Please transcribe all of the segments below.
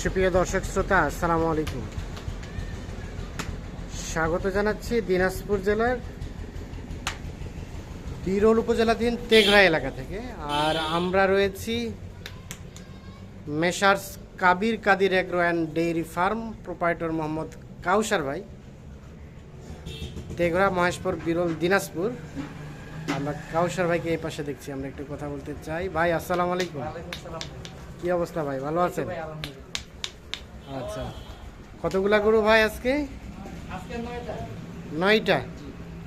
সুপ্রিয় দর্শক শ্রোতা, আসসালামু আলাইকুম। স্বাগত জানাচ্ছি দিনাজপুর জেলার বিরল উপজেলাধীন তেঘরা এলাকা থেকে। আর আমরা রয়েছি messrs Kabir Kadir agro and dairy farm, proprietor Mohammad Kausar ভাই, তেঘরা, মহেশপুর, বিরল, দিনাজপুর। আমরা কাউসার ভাইকে এই পাশে দেখছি, আমরা একটু কথা বলতে চাই। ভাই আসসালামু আলাইকুম। কি অবস্থা ভাই, ভালো আছেন? আচ্ছা, কতগুলা গরু ভাই আজকে? 9টা।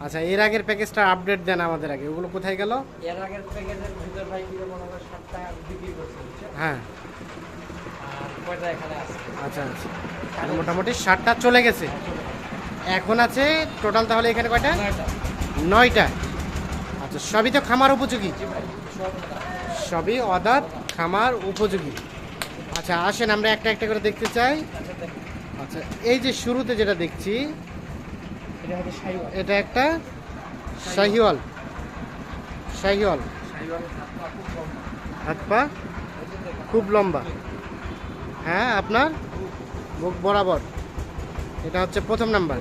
আচ্ছা, এর আগের প্যাকেজটা আপডেট দেন আমাদের আগে, ওগুলো কোথায় গেল? এর আগের প্যাকেজের ভিতর ভাই কি মনে হয় 7টা বিক্রি করছে। হ্যাঁ, আর কয়টা এখানে আছে? আচ্ছা আচ্ছা, আর মোটামুটি 7টা চলে গেছে, এখন আছে টোটাল তাহলে এখানে কয়টা? 9টা। আচ্ছা, সবই তো খামার উপযোগী? সবই অদাঁত খামার উপযোগী। আচ্ছা আসেন আমরা একটা একটা করে দেখতে চাই। আচ্ছা, এই যে শুরুতে যেটা দেখছি এটা হচ্ছে শাহিওয়াল। এটা একটা শাহিওয়াল। শাহিওয়াল শাহিওয়াল হাত পা খুব লম্বা। হ্যাঁ, আপনার মুখ বরাবর। এটা হচ্ছে প্রথম নাম্বার।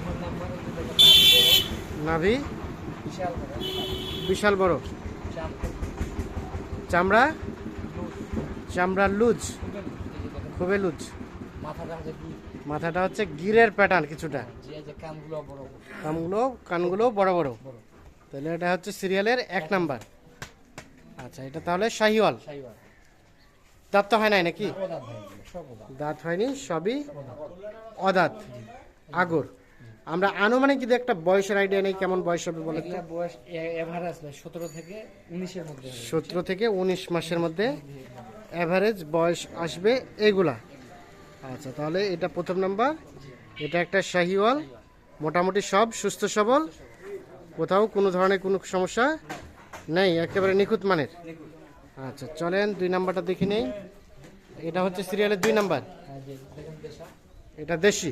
নাভি বিশাল বিশাল বড়। চামড়া চামড়া লুজ, খুবই লুজ। মাথাটা হচ্ছে কি, মাথাটা হচ্ছে গিরের প্যাটার্ন কিছুটা, যে কানগুলো বড় বড় কানগুলো বড় বড়। তাহলে এটা হচ্ছে সিরিয়ালের 1 নাম্বার। আচ্ছা, এটা তাহলে শাহিওয়াল। শাহিওয়াল। দাঁত তো হয় নাই নাকি? ওদাত ভাই, সব ওদাত। দাঁত হয়নি, সবই অদাঁত আগর। আমরা আনুমানিক যদি একটা বয়সের আইডিয়া নেই, কেমন বয়স হবে বলে? এগুলা বয়স এভারেজ ভাই 17 থেকে 19 এর মধ্যে হবে। 17 থেকে 19 মাসের মধ্যে অ্যাভারেজ বয়স আসবে এগুলা। আচ্ছা, তাহলে এটা প্রথম নাম্বার। এটা একটা শাহিওয়াল, মোটামুটি সব সুস্থ সবল, কোথাও কোনো ধরনের কোনো সমস্যা নেই, একেবারে নিখুঁত মানের। আচ্ছা, চলেন 2 নাম্বারটা দেখে নেই। এটা হচ্ছে সিরিয়ালের 2 নাম্বার। হ্যাঁ, যে দেখেন দেশা। এটা দেশি।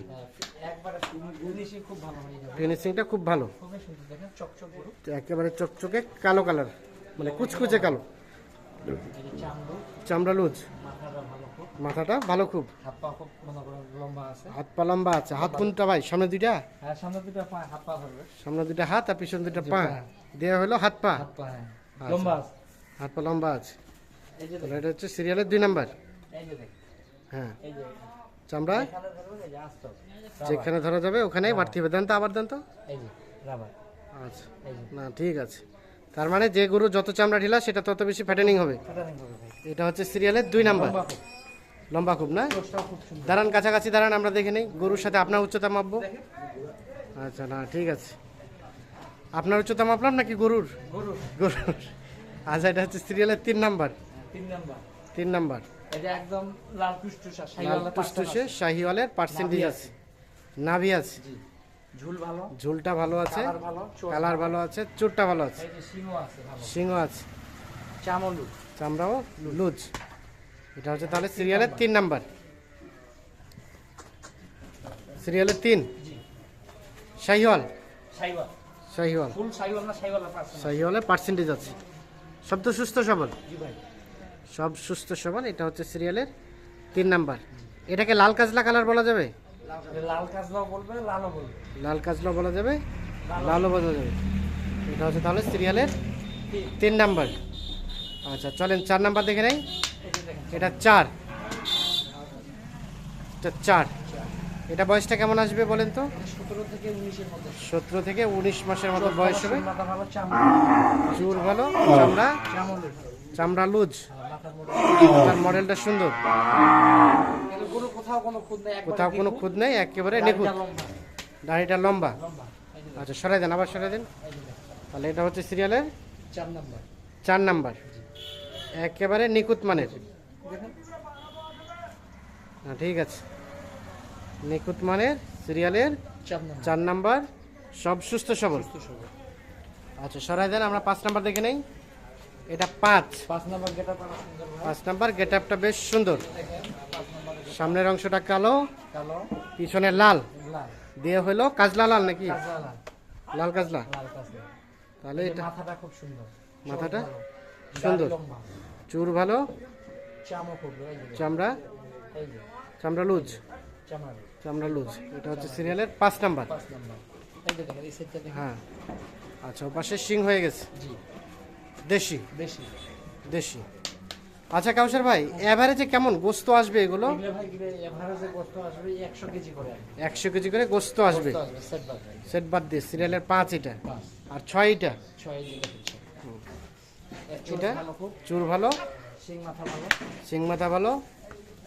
একবারে ফিনিশিং খুব ভালো হয়ে যাবে। ফিনিশিংটা খুব ভালো, খুবই সুন্দর, দেখেন চকচক গরু। একেবারে চকচকে কালো কালার, মানে কুচকুচে কালো। এই যে চামড়া, চামড়া লুজ, মাথাটা ভালো খুব। মাথাটা ভালো খুব, হাত পা খুব মনে করেন লম্বা আছে। হাত পা লম্বা আছে। হাত কোনটা ভাই? সামনে 2টা? হ্যাঁ, সামনে দুটো পা, হাত পা ধরবে। সামনে 2টা হাত আর পিছনে 2টা পা দেওয়া হলো হাত পা। হাত পা, হ্যাঁ, আচ্ছা। লম্বা আছে। হাত পা লম্বা আছে। এই যে তাহলে এটা হচ্ছে সিরিয়ালের 2 নাম্বার। এই যে দেখেন, হ্যাঁ, এই যে চামড়া এখানে ধরবেন, এই যে আস্ত যেখানে ধরা যাবে ওখানেই বাড়তি হবে। দেন তো, আবার দেন তো। এই যে রাবার, আচ্ছা, এই যে না ঠিক আছে। তার মানে যে গরু যত চামড়া ঢিলা সেটা তত বেশি ফ্যাটেনিং হবে। প্যাটার্নিং হবে ভাই। এটা হচ্ছে সিরিয়ালের 2 নাম্বার। লম্বা খুব, লম্বা খুব না? চোখটাও খুব সুন্দর। দাঁড়ান, কাছাকাছি দাঁড়ান, আমরা দেখে নেই গরুর সাথে আপনার উচ্চতা মাপবো। দেখেন আচ্ছা, না ঠিক আছে। আপনার উচ্চতা মাপলাম নাকি গরুর? গরু, গরুর। আচ্ছা, এটা হচ্ছে সিরিয়ালের 3 নাম্বার। 3 নাম্বার। 3 নাম্বার এটা একদম লাল টুসটুসা লাল শাহিওয়ালের টুসটুসে শাহিওয়ালের পার্সেন্টেজ নাভি আছে, নাভি আছে, জি, ঝুল ভালো, ঝুলটা ভালো আছে, কালার ভালো, চোখ কালার ভালো আছে, চুটটা ভালো আছে, এই যে সিংহ আছে ভালো, সিংহ আছে, চামড়া, চামড়াও লুজ। এটা হচ্ছে তাহলে সিরিয়ালের 3 নাম্বার। সিরিয়ালের 3 জি, শাহিওয়াল। শাহিওয়াল, শাহিওয়াল, ফুল শাহিওয়াল না, শাহিওয়ালের পার্সেন্ট। শাহিওয়ালের পার্সেন্টেজ আছে। সব তো সুস্থ সবল, জি ভাই, সব সুস্থ সবল। এটা হচ্ছে সিরিয়ালের 3 নাম্বার। এটাকে লাল কাজলা কালার বলা যাবে? লাল কাজলাও বলবে, লালও বলবে। লাল কাজলা বলা যাবে, লালও বলা যাবে। এটা হচ্ছে তাহলে সিরিয়ালের 3 নাম্বার। আচ্ছা, চলেন 4 নাম্বার দেখে নেই। এই যে দেখেন, এটা 4। এটা 4। এটা বয়সটা কেমন আসবে বলেন তো? 17 থেকে 19 এর মধ্যে। 17 থেকে 19 মাসের মতো বয়স হবে। মাথা ভালো, চামড়া, চুল ভালো, চামড়া চামড়া, চামড়া লুজ, মাথার মধ্যে তার মডেলটা সুন্দর, কিন্তু গরু কোথাও কোনো খুদ নেই, একবার কোথাও কোনো খুঁত নেই, একেবারে নিখুঁত। দাড়িটা লম্বা। লম্বা। এই যে আচ্ছা, সরাই দেন, আবার সরাই দেন। এই যে দেখেন, তাহলে এটা হচ্ছে সিরিয়ালের 4 নাম্বার। 4 নাম্বার, একেবারে নিখুঁত মানের। দেখেন, ঠিক আছে, নিখুঁত মানের সিরিয়ালের 4 নাম্বার। 4 নাম্বার, সব সুস্থ সবল। আচ্ছা, সরাই দেন, আমরা 5 নাম্বার দেখে নেই। এটা 5। 5 নাম্বার গেটা পারা সুন্দর ভাই। 5 নাম্বার গেট আপটা বেশ সুন্দর। দেখেন 5 নাম্বার সামনের অংশটা কালো, কালো, পিছনে লাল লাল, দিয়ে হলো কাজলা লাল নাকি? কাজলা লাল, লাল কাজলা। লাল কাজলা। তাহলে এই যে এটা মাথাটা খুব সুন্দর, মাথাটা চোখ ভালো, সুন্দর। দাড়ি লম্বা, চুর ভালো, চামও খুব, এই যে দেখেন, চামড়া এই যে চামড়া লুজ, চামড়া চামড়া লুজ। এটা হচ্ছে সিরিয়ালের 5 নাম্বার। 5 নাম্বার। এই যে দেখেন এই সেটটা দেখেন। হ্যাঁ, আচ্ছা, ওপাশে শিং হয়ে গেছে, জি দেশি বেশি। দেশি। আচ্ছা কাউসার ভাই, এভারেজে কেমন গোস্ত আসবে এগুলো? এগুলো ভাই গিয়ে এভারেজে কষ্ট আসবে 100 কেজি করে আসবে। 100 কেজি করে গোস্ত আসবে, কষ্ট আসবে সেট বাদ ভাই। সেট বাদ দিয়ে। সিরিয়ালের 5 এটা, 5 আর 6 এটা। 6 এই যে দেখেন। এটা ভালো খুব, চুর ভালো, শিং মাথা ভালো। শিং মাথা ভালো,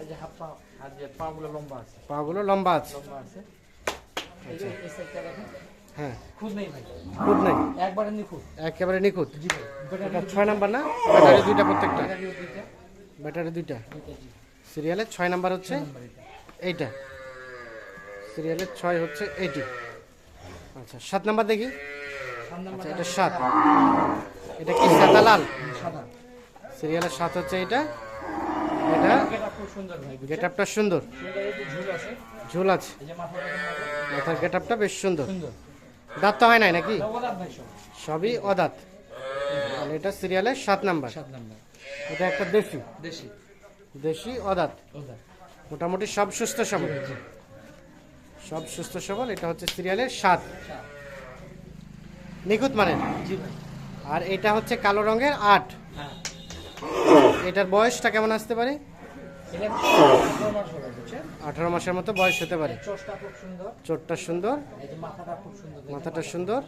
এই যে হাত পা, আর যে পাগুলো লম্বা আছে, পাগুলো লম্বা আছে। লম্বা আছে। এই যে এই সাইডটা দেখেন, হ্যাঁ, খুদ নেই ভাই, খুদ নাই, একবারে নিখুঁত। একেবারে নিখুঁত। জি ভাই। এটা 6 নাম্বার না? ব্যাটারি দুইটা প্রত্যেকটা, ব্যাটারিও দুইটা, ব্যাটারি দুইটা। দুইটা জি। সিরিয়ালের 6 নাম্বার হচ্ছে নাম্বার এটা। এইটা, সিরিয়ালের 6 হচ্ছে এইটি। আচ্ছা 7 নাম্বার দেখি। 3 নাম্বার আচ্ছা এটা 7, এটা কি সাদা লাল? সাদা। সিরিয়ালের 7 হচ্ছে এটা। এটা এটা খুব সুন্দর ভাই, গেট আপটা সুন্দর, সুন্দর। এই যে ঝুল আছে, ঝুল আছে, এই যে মাথা দেখেন মাথা, মাথার গেট আপটা বেশ সুন্দর। সুন্দর। দাঁত তো হয় নাই নাকি? নবদাত ভাই সব। সবই অদাঁত। আর এটা সিরিয়ালের 7 নাম্বার। 7 নাম্বার এটা একটা দেশি, দেশি দেশি অদাঁত। ওদা। মোটামুটি সব সুস্থ সবল, সব সুস্থ সবল। এটা হচ্ছে সিরিয়ালের 7, নিখুঁত মানের। জি ভাই। আর এটা হচ্ছে কালো রঙের 8। হ্যাঁ, এটার বয়সটা কেমন আসতে পারে? এটা 18 মাস হবে বুঝছেন। 18 মাসের মতো বয়স হতে পারে। চোষটা খুব সুন্দর, চোটটা সুন্দর, এই যে মাথাটা খুব সুন্দর, দেখেন। মাথাটা সুন্দর,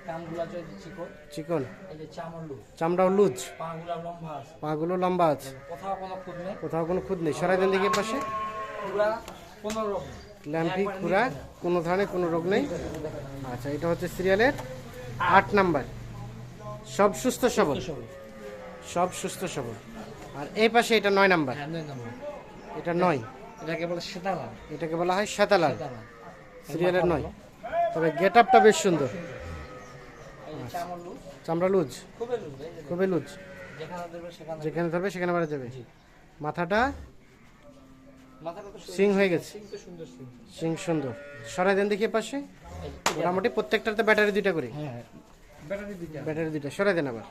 কানগুলা যে চিকন, চিকন, এই যে চামড়লু, চামড়াও লুজ, পাগুলা লম্বা আছে, পাগুলো লম্বা আছে, কোথাও কোনো খুদ নেই। কোথাও কোনো খুদ নেই। সরাই দেন দিকে পাশে। পুরা 15 রকম ল্যাম্পি খুরা, কোনো ধরনের কোনো রোগ নেই। আচ্ছা এটা হচ্ছে সিরিয়ালের 8 নাম্বার। সব সুস্থ সবল, সব সুস্থ সবল। আর এই পাশে এটা 9 নাম্বার। হ্যাঁ 9 নম্বর। এটা 9, এটাকে বলে সেতালা, এটাকে বলা হয় সাতালাল। সেতালা। সিরিয়ালের 9। তবে গেট আপটা বেশ সুন্দর, এই যে চামড়লু, চামড়া লুজ, খুবই লুজ, এই যে খুবই লুজ। যেখানে দেবে সেখানে। যেখানে ধরবে সেখানে বাড়া যাবে। জি। মাথাটা মাথাটা তো সিং হয়ে গেছে, সিং তো সুন্দর সিং। সিং সুন্দর। সরাই দেন দেখি পাশে। এই যে- মোটামুটি প্রত্যেকটাতে ব্যাটারি দুইটা করে, হ্যাঁ ব্যাটারি দুইটা। ব্যাটারি দুইটা। সরাই দেন আবার।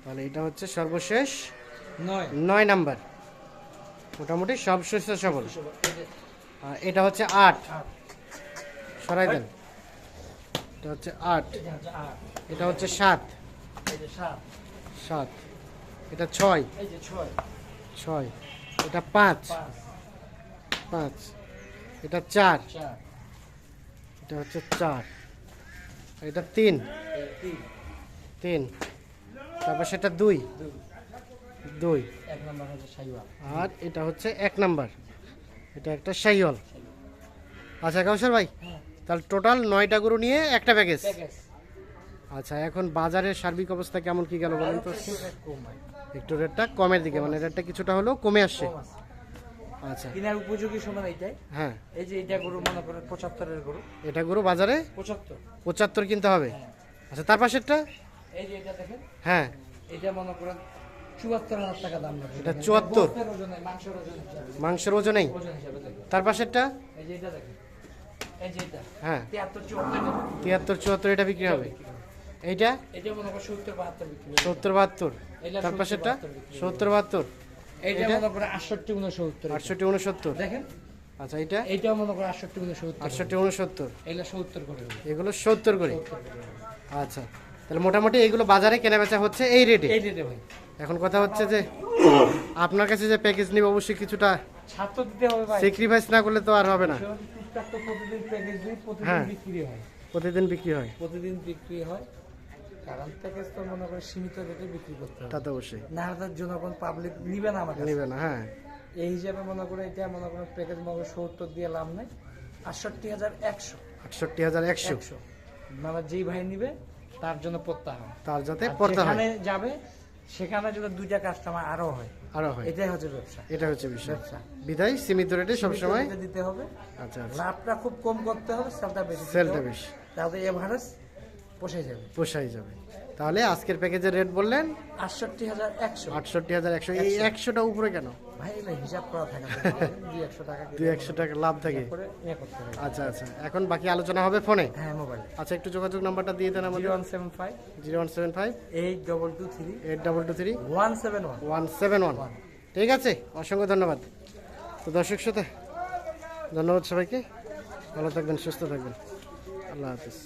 তাহলে এটা হচ্ছে সর্বশেষ 9 9 নাম্বার। মোটামুটি সব সুস্থ সবল। এই যে আর এটা হচ্ছে 8। সরাই দেন। এটা হচ্ছে 8, এই যে হচ্ছে 8, এটা হচ্ছে 7, এই যে 7, 7, এটা 6, এই যে 6, 6, এটা 5, 5, 5, এটা 4, 4, এটা হচ্ছে 4, এটা 3, এই 3, 3, তারপর সেটা 2, 2, 2, 1 নাম্বার হচ্ছে সাইওয়াল। আর এটা হচ্ছে 1 নাম্বার। এটা একটা শাইওয়াল। আচ্ছা কাউসার ভাই, হ্যাঁ তাহলে টোটাল 9টা গরু নিয়ে একটা প্যাকেজ। প্যাকেজ। আচ্ছা এখন বাজারের সার্বিক অবস্থা কেমন কি গেল বলেন তো? কম ভাই, একটু রেটটা কমের দিকে, মানে রেটটা কিছুটা হলেও কমে আসছে। কম আছে। আচ্ছা কিনার উপযোগী সময় এইটাই। হ্যাঁ, এই যে এটা গরু মনে করে 75 এর গরু, এটা গরু বাজারে 75। 75 কিনতে হবে। হ্যাঁ। আচ্ছা তার পাশেরটা? এই যে এটা দেখেন, হ্যাঁ, এটা মনে করেন 74,000 টাকা দাম লাগবে। এটা 74? গোস্তের ওজনে, মাংসের ওজনে হিসাবে, মাংসের ওজনেই। ওজন হিসাবে দেখেন। তার পাশেরটা? এই যে এটা দেখেন, এই যে এটা হ্যাঁ, 73, 74 73, 74 এটা বিক্রি হবে। এইটা এটা মনে করেন 70, 72 বিক্রি হবে। 70, 72। এটা তার 70, পাশেরটা? 72 বিক্রি হবে। 70, 72। এইটা এটা? মনে করেন 68, 69। 68, 69। দেখেন আচ্ছা এইটা? এইটাও মনে করেন 68, 69। 68, 69। এগুলা 70 করে হবে। এগুলো 70 করে। 70 করে হবে। আচ্ছা তাহলে মোটামুটি এইগুলো বাজারে কেনা বেচা হচ্ছে এই রেটে। এই রেটে ভাই। এখন কথা হচ্ছে যে আপনার কাছে যে প্যাকেজ নিব অবশ্যই কিছুটা ছাড় তো দিতে হবে ভাই। স্যাক্রিফাইস না করলে তো আর হবে না। টুকটাক তো প্রতিদিন প্যাকেজ দিই, হ্যাঁ। প্রতিদিন বিক্রি হয়। প্রতিদিন বিক্রি হয়, প্রতিদিন বিক্রি হয়, কারণ প্যাকেজ তো মনে করে সীমিত রেটে বিক্রি করতে হবে। তা তো অবশ্যই না হলে তার জনগণ পাবলিক নিবে না আমার কাছে। নেবে না। হ্যাঁ, এই হিসাবে মনে করে এটা মনে করে প্যাকেজ মনে করে 70 দিয়ে লাভ নাই। 68,100, 68,100 100 মানে যেই ভাই নিবে তার জন্য প্রত্যাহার। তার যাতে আর পড়তে হয়, যেখানে যাবে সেখানে যদি 2টা কাস্টমার আরো হয়, আরো হয়। এটাই হচ্ছে ব্যবসা। এটা হচ্ছে বিষয়। ব্যবসা বিদায় সীমিত রেটে সবসময়। সীমিত দিতে হবে, আচ্ছা আচ্ছা, লাভটা খুব কম করতে হবে, সেলটা বেশি দিতে সেলটা হবে। বেশি, তাহলে এভারেজ পোষাই যাবে। পোষাই যাবে। তাহলে আজকের প্যাকেজের রেট বললেন 68,100। 68,100। এই 100টা উপরে কেন? ভাই এগুলো হিসাব করা থাকে না, 200 টাকা 200 টাকা লাভ থাকে। করে ইয়ে করতে হবে। আচ্ছা আচ্ছা, এখন বাকি আলোচনা হবে ফোনে। হ্যাঁ মোবাইল আচ্ছা একটু যোগাযোগ নাম্বারটা দিয়ে দেন আমাদের। 0175 0175 8223 8223 171। 171। ঠিক আছে, অসংখ্য ধন্যবাদ। তো দর্শক সাথে ধন্যবাদ সবাইকে, ভালো থাকবেন, সুস্থ থাকবেন, আল্লাহ হাফিজ।